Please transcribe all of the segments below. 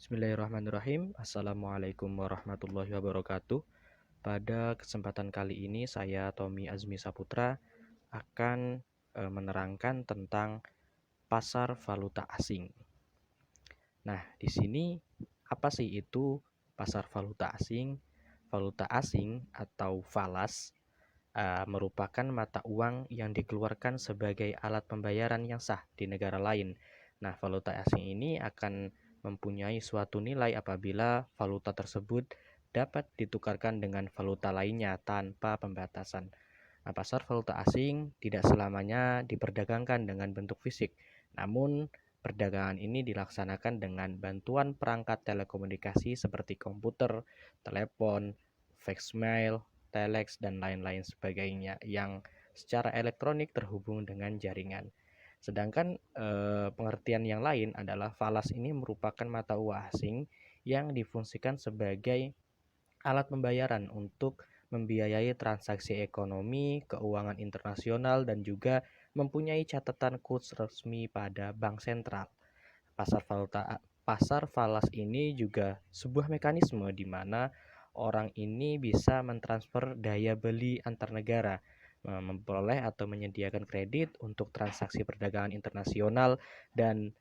Bismillahirrahmanirrahim. Assalamualaikum warahmatullahi wabarakatuh. Pada kesempatan kali ini saya Tommy Azmi Saputra akan menerangkan tentang pasar valuta asing. Nah, di sini apa sih itu pasar valuta asing? Valuta asing atau falas merupakan mata uang yang dikeluarkan sebagai alat pembayaran yang sah di negara lain. Nah, valuta asing ini akan mempunyai suatu nilai apabila valuta tersebut dapat ditukarkan dengan valuta lainnya tanpa pembatasan. Nah, pasar valuta asing tidak selamanya diperdagangkan dengan bentuk fisik, namun perdagangan ini dilaksanakan dengan bantuan perangkat telekomunikasi seperti komputer, telepon, faxmail, telex, dan lain-lain sebagainya yang secara elektronik terhubung dengan jaringan. Sedangkan pengertian yang lain adalah falas ini merupakan mata uang asing yang difungsikan sebagai alat pembayaran untuk membiayai transaksi ekonomi, keuangan internasional, dan juga mempunyai catatan kurs resmi pada bank sentral. Pasar falas ini juga sebuah mekanisme di mana orang ini bisa mentransfer daya beli antar negara, memperoleh atau menyediakan kredit untuk transaksi perdagangan internasional, dan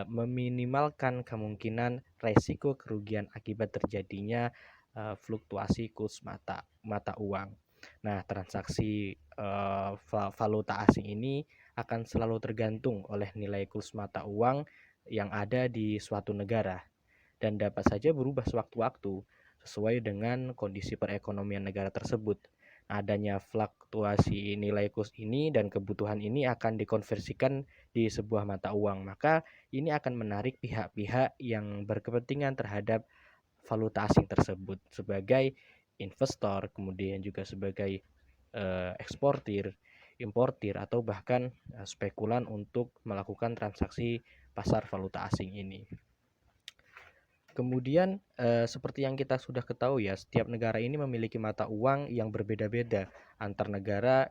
meminimalkan kemungkinan resiko kerugian akibat terjadinya fluktuasi kurs mata uang. Nah, transaksi valuta asing ini akan selalu tergantung oleh nilai kurs mata uang yang ada di suatu negara dan dapat saja berubah sewaktu-waktu sesuai dengan kondisi perekonomian negara tersebut. Adanya fluktuasi nilai kurs ini dan kebutuhan ini akan dikonversikan di sebuah mata uang. Maka ini akan menarik pihak-pihak yang berkepentingan terhadap valuta asing tersebut sebagai investor, kemudian juga sebagai eksportir, importir, atau bahkan spekulan untuk melakukan transaksi pasar valuta asing ini. Kemudian seperti yang kita sudah ketahui ya, setiap negara ini memiliki mata uang yang berbeda-beda. Antar negara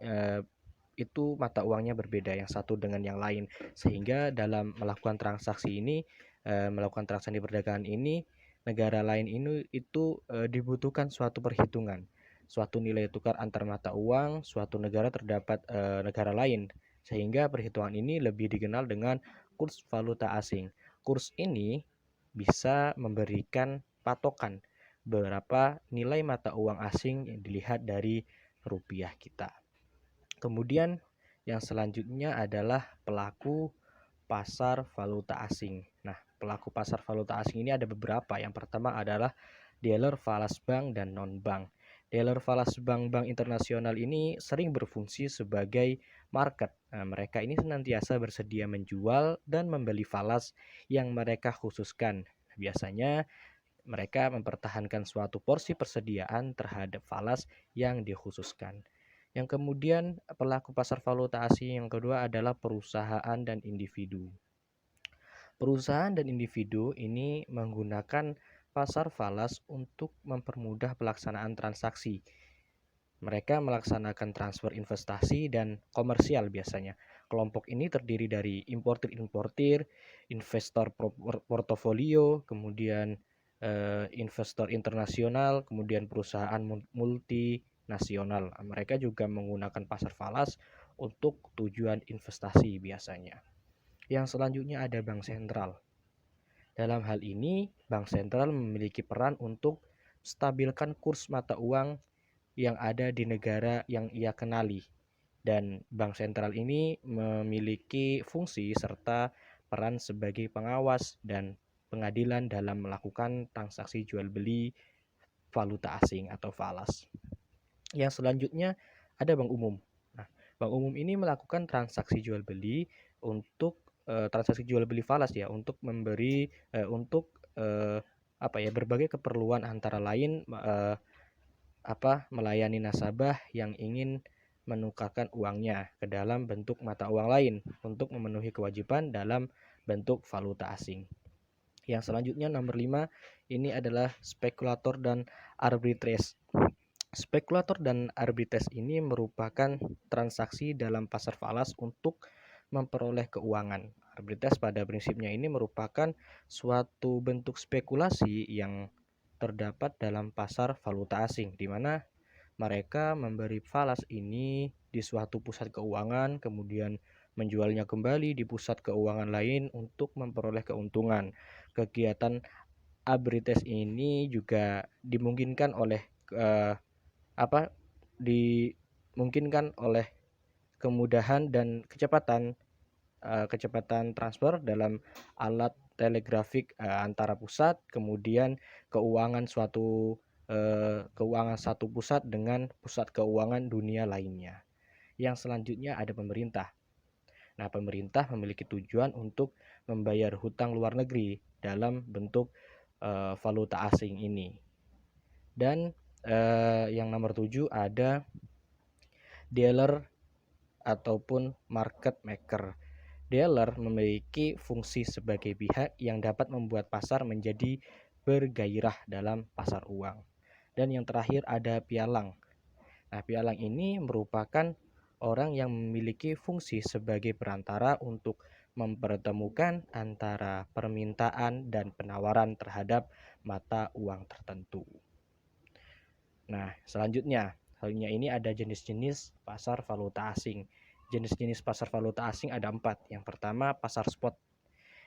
itu mata uangnya berbeda yang satu dengan yang lain. Sehingga dalam melakukan transaksi ini, melakukan transaksi perdagangan ini, negara lain ini itu dibutuhkan suatu perhitungan, suatu nilai tukar antar mata uang suatu negara terdapat negara lain. Sehingga perhitungan ini lebih dikenal dengan kurs valuta asing. Kurs ini bisa memberikan patokan berapa nilai mata uang asing yang dilihat dari rupiah kita. Kemudian yang selanjutnya adalah pelaku pasar valuta asing. Nah, pelaku pasar valuta asing ini ada beberapa. Yang pertama adalah dealer falas bank dan non-bank. Dealer falas bank-bank internasional ini sering berfungsi sebagai market. Nah, mereka ini senantiasa bersedia menjual dan membeli falas yang mereka khususkan. Biasanya mereka mempertahankan suatu porsi persediaan terhadap falas yang dikhususkan. Yang kemudian pelaku pasar valuta asing yang kedua adalah perusahaan dan individu. Perusahaan dan individu ini menggunakan pasar falas untuk mempermudah pelaksanaan transaksi. Mereka melaksanakan transfer investasi dan komersial biasanya. Kelompok ini terdiri dari importir-importir, investor portofolio, kemudian investor internasional, kemudian perusahaan multinasional. Mereka juga menggunakan pasar falas untuk tujuan investasi biasanya. Yang selanjutnya ada bank sentral. Dalam hal ini, bank sentral memiliki peran untuk stabilkan kurs mata uang yang ada di negara yang ia kenali. Dan bank sentral ini memiliki fungsi serta peran sebagai pengawas dan pengadilan dalam melakukan transaksi jual beli valuta asing atau falas. Yang selanjutnya ada bank umum. Nah, bank umum ini melakukan transaksi jual beli untuk transaksi jual beli falas ya, untuk memberi untuk berbagai keperluan antara lain melayani nasabah yang ingin menukarkan uangnya ke dalam bentuk mata uang lain untuk memenuhi kewajiban dalam bentuk valuta asing. Yang selanjutnya nomor 5 ini adalah spekulator dan arbitrase. Spekulator dan arbitrase ini merupakan transaksi dalam pasar falas untuk memperoleh keuangan. Arbitrase pada prinsipnya ini merupakan suatu bentuk spekulasi yang terdapat dalam pasar valuta asing, di mana mereka memberi falas ini di suatu pusat keuangan, kemudian menjualnya kembali di pusat keuangan lain untuk memperoleh keuntungan. Kegiatan arbitrase ini juga dimungkinkan oleh apa dimungkinkan oleh kemudahan dan kecepatan transfer dalam alat telegrafik antara pusat, kemudian keuangan satu pusat dengan pusat keuangan dunia lainnya. Yang selanjutnya ada pemerintah. Nah, pemerintah memiliki tujuan untuk membayar hutang luar negeri dalam bentuk valuta asing ini. Dan yang nomor 7 ada dealer ataupun market maker. Dealer memiliki fungsi sebagai pihak yang dapat membuat pasar menjadi bergairah dalam pasar uang. Dan yang terakhir ada pialang. Nah, pialang ini merupakan orang yang memiliki fungsi sebagai perantara untuk mempertemukan antara permintaan dan penawaran terhadap mata uang tertentu. Nah, selanjutnya ini ada jenis-jenis pasar valuta asing. Jenis-jenis pasar valuta asing ada 4. Yang pertama, pasar spot,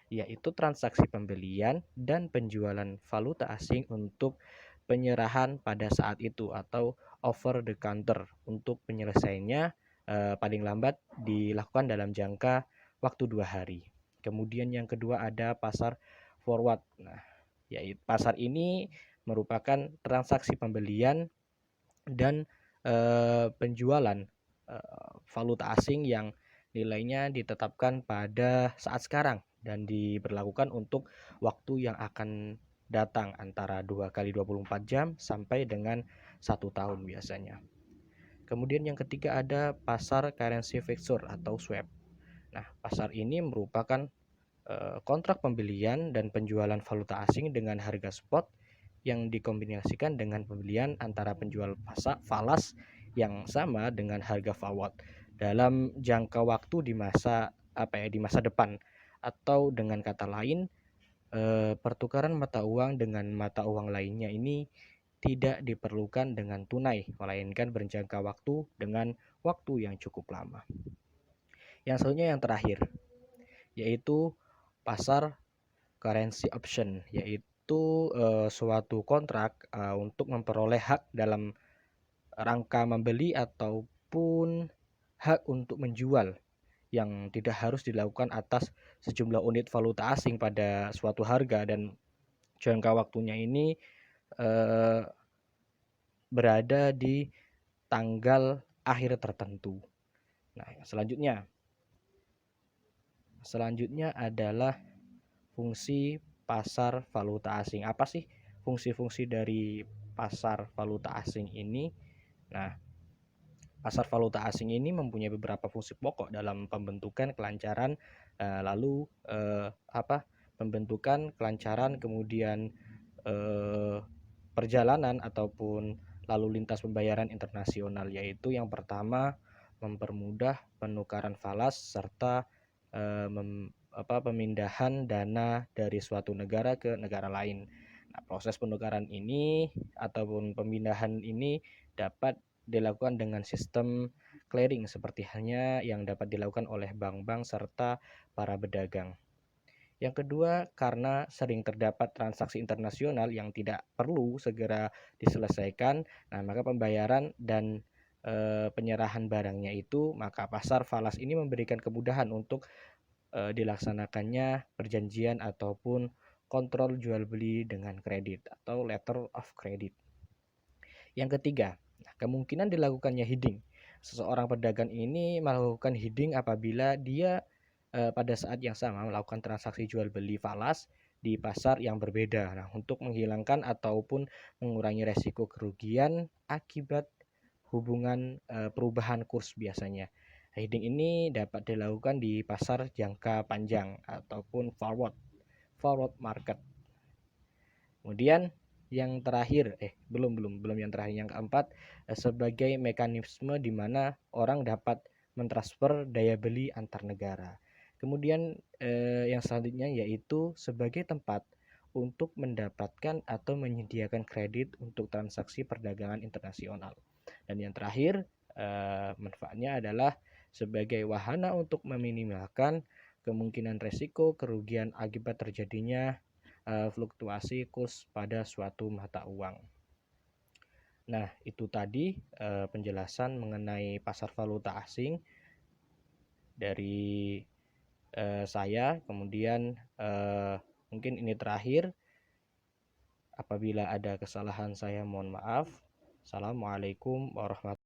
yaitu transaksi pembelian dan penjualan valuta asing untuk penyerahan pada saat itu atau over the counter. Untuk penyelesaiannya paling lambat dilakukan dalam jangka waktu 2 hari. Kemudian yang kedua ada pasar forward. Nah, yaitu pasar ini merupakan transaksi pembelian dan penjualan valuta asing yang nilainya ditetapkan pada saat sekarang dan diberlakukan untuk waktu yang akan datang antara 2 kali 24 jam sampai dengan 1 tahun biasanya. Kemudian yang ketiga ada pasar currency future atau swap. Nah, pasar ini merupakan kontrak pembelian dan penjualan valuta asing dengan harga spot yang dikombinasikan dengan pembelian antara penjual falas yang sama dengan harga forward dalam jangka waktu di masa depan, atau dengan kata lain pertukaran mata uang dengan mata uang lainnya ini tidak diperlukan dengan tunai, melainkan berjangka waktu dengan waktu yang cukup lama. Yang selanjutnya yang terakhir, yaitu pasar currency option, yaitu suatu kontrak untuk memperoleh hak dalam rangka membeli ataupun hak untuk menjual yang tidak harus dilakukan atas sejumlah unit valuta asing pada suatu harga, dan jangka waktunya ini berada di tanggal akhir tertentu. Nah, selanjutnya adalah fungsi pasar valuta asing. Apa sih fungsi-fungsi dari pasar valuta asing ini? Nah, pasar valuta asing ini mempunyai beberapa fungsi pokok dalam pembentukan kelancaran pembentukan kelancaran, kemudian perjalanan ataupun lalu lintas pembayaran internasional, yaitu yang pertama mempermudah penukaran falas serta pemindahan dana dari suatu negara ke negara lain. Nah, proses penukaran ini ataupun pemindahan ini dapat dilakukan dengan sistem clearing seperti halnya yang dapat dilakukan oleh bank-bank serta para pedagang. Yang kedua, karena sering terdapat transaksi internasional yang tidak perlu segera diselesaikan, nah maka pembayaran dan penyerahan barangnya itu, maka pasar falas ini memberikan kemudahan untuk dilaksanakannya perjanjian ataupun kontrol jual beli dengan kredit atau letter of credit. Yang ketiga, kemungkinan dilakukannya hedging. Seseorang pedagang ini melakukan hedging apabila dia pada saat yang sama melakukan transaksi jual beli falas di pasar yang berbeda. Nah, untuk menghilangkan ataupun mengurangi resiko kerugian akibat hubungan perubahan kurs biasanya. Hedging ini dapat dilakukan di pasar jangka panjang ataupun forward market. Kemudian yang terakhir, belum yang terakhir, yang keempat, sebagai mekanisme di mana orang dapat mentransfer daya beli antar negara. Kemudian yang selanjutnya yaitu sebagai tempat untuk mendapatkan atau menyediakan kredit untuk transaksi perdagangan internasional. Dan yang terakhir, manfaatnya adalah sebagai wahana untuk meminimalkan kemungkinan resiko kerugian akibat terjadinya fluktuasi kurs pada suatu mata uang. Nah, itu tadi penjelasan mengenai pasar valuta asing dari saya. Kemudian mungkin ini terakhir. Apabila ada kesalahan saya mohon maaf. Assalamualaikum warahmatullahi wabarakatuh.